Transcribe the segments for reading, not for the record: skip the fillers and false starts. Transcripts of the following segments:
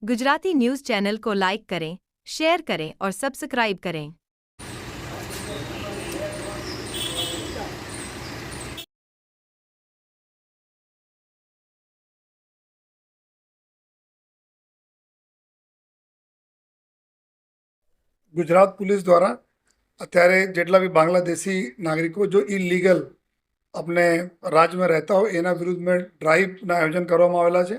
Gujarati news channel को like करें, share करें और सब्सक्राइब करें। गुजरात पुलिस द्वारा અત્યારે જેટલા બી બાંગ્લાદેશી નાગરિકો જો ઇલીગલ આપણે રાજ્યમાં રહેતા હોય એના વિરુદ્ધમાં ડ્રાઈવના આયોજન કરવામાં આવેલા છે,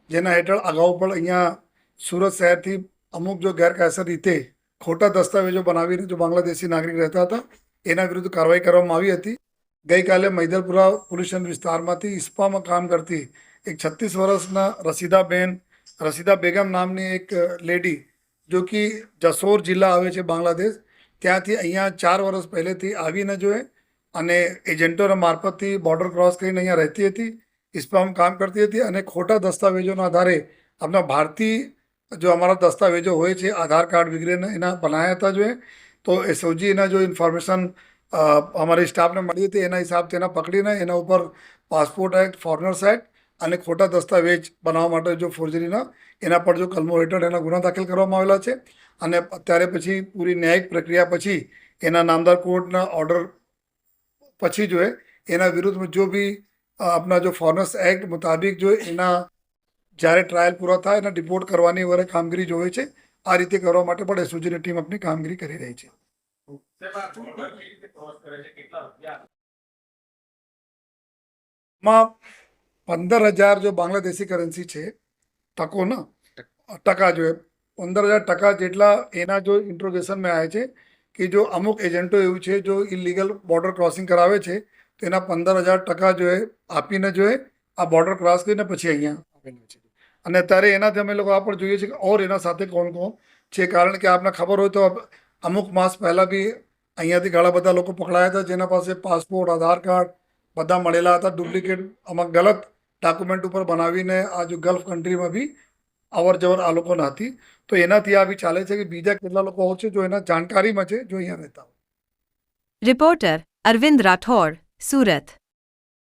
જેના હેઠળ અગાઉ પણ અહીંયા સુરત શહેરથી અમુક જો ગેરકાયદેસર રીતે ખોટા દસ્તાવેજો બનાવીને જો બાંગ્લાદેશી નાગરિક રહેતા હતા એના વિરુદ્ધ કાર્યવાહી કરવામાં આવી હતી। ગઈકાલે મૈદરપુરા પોલીસ વિસ્તારમાંથી ઇસ્પામાં કામ કરતી એક 36 વર્ષના રસીદા બેગમ નામની એક લેડી જો કે જસોર જિલ્લા આવે છે બાંગ્લાદેશ, ત્યાંથી અહીંયા 4 વર્ષ પહેલેથી આવીને જોઈએ અને એજન્ટોના મારફતથી બોર્ડર ક્રોસ કરીને અહીંયા રહેતી હતી, ઇસ્પામાં કામ કરતી હતી અને ખોટા દસ્તાવેજોના આધારે આપણા ભારતીય જો અમારા દસ્તાવેજો હોય છે આધાર કાર્ડ વગેરેને એના બનાવ્યા હતા જોઈએ। તો એસઓજી એના જો ઇન્ફોર્મેશન અમારી સ્ટાફને મળી હતી એના હિસાબથી એના પકડીને એના ઉપર પાસપોર્ટ એક્ટ, ફોરેનર્સ એક્ટ અને ખોટા દસ્તાવેજ બનાવવા માટે જો ફોર્જરીના એના પર જો કલમો હેઠળ એના ગુના દાખલ કરવામાં આવેલા છે અને અત્યારે પછી પૂરી ન્યાયિક પ્રક્રિયા પછી એના નામદાર કોર્ટના ઓર્ડર પછી જો એના વિરુદ્ધમાં જો બી આપણા જો ફોરેનર્સ એક્ટ મુતાબિક જો એના જ્યારે ટ્રાયલ પૂરા થાય એના ડિપોર્ટ કરવાની વરે કામગીરી જો હોય છે, આ રીતે કરવા માટે પણ એસઓજીની ટીમ આપણી કામગીરી કરી રહી છે। માં 15,000 જો બાંગ્લાદેશી કરન્સી છે ટકોના ટકા જો 15,000 ટકા જેટલા એના જો ઇન્ટ્રોગેશનમાં આવે છે કે જો અમુક એજન્ટો એવું છે જો ઇલીગલ બોર્ડર ક્રોસિંગ કરાવે છે તો એના 15,000 ટકા જો આપીને જો આ બોર્ડર ક્રોસ કરીને પછી અહીંયા આવેલા છે અને અત્યારે એનાથી અમે લોકો આ પણ જોઈએ છે કે ઓર એના સાથે કોણ કોણ છે, કારણ કે આપને ખબર હોય તો અમુક માસ પહેલાં બી અહીંયાથી ઘણા બધા લોકો પકડાયા હતા જેના પાસે પાસપોર્ટ, આધાર કાર્ડ બધા મળેલા હતા, ડુપ્લિકેટ આમાં ગલત ડોક્યુમેન્ટ ઉપર બનાવીને આ જો ગલ્ફ કન્ટ્રીમાં બી અવર જવર આ લોકોને હતી। તો એનાથી આ બી ચાલે છે કે બીજા કેટલા લોકો છે જો એના જાણકારીમાં છે જો અહીંયા રહેતા હોય। रिपोर्टर अरविंद राठौड़, सूरत।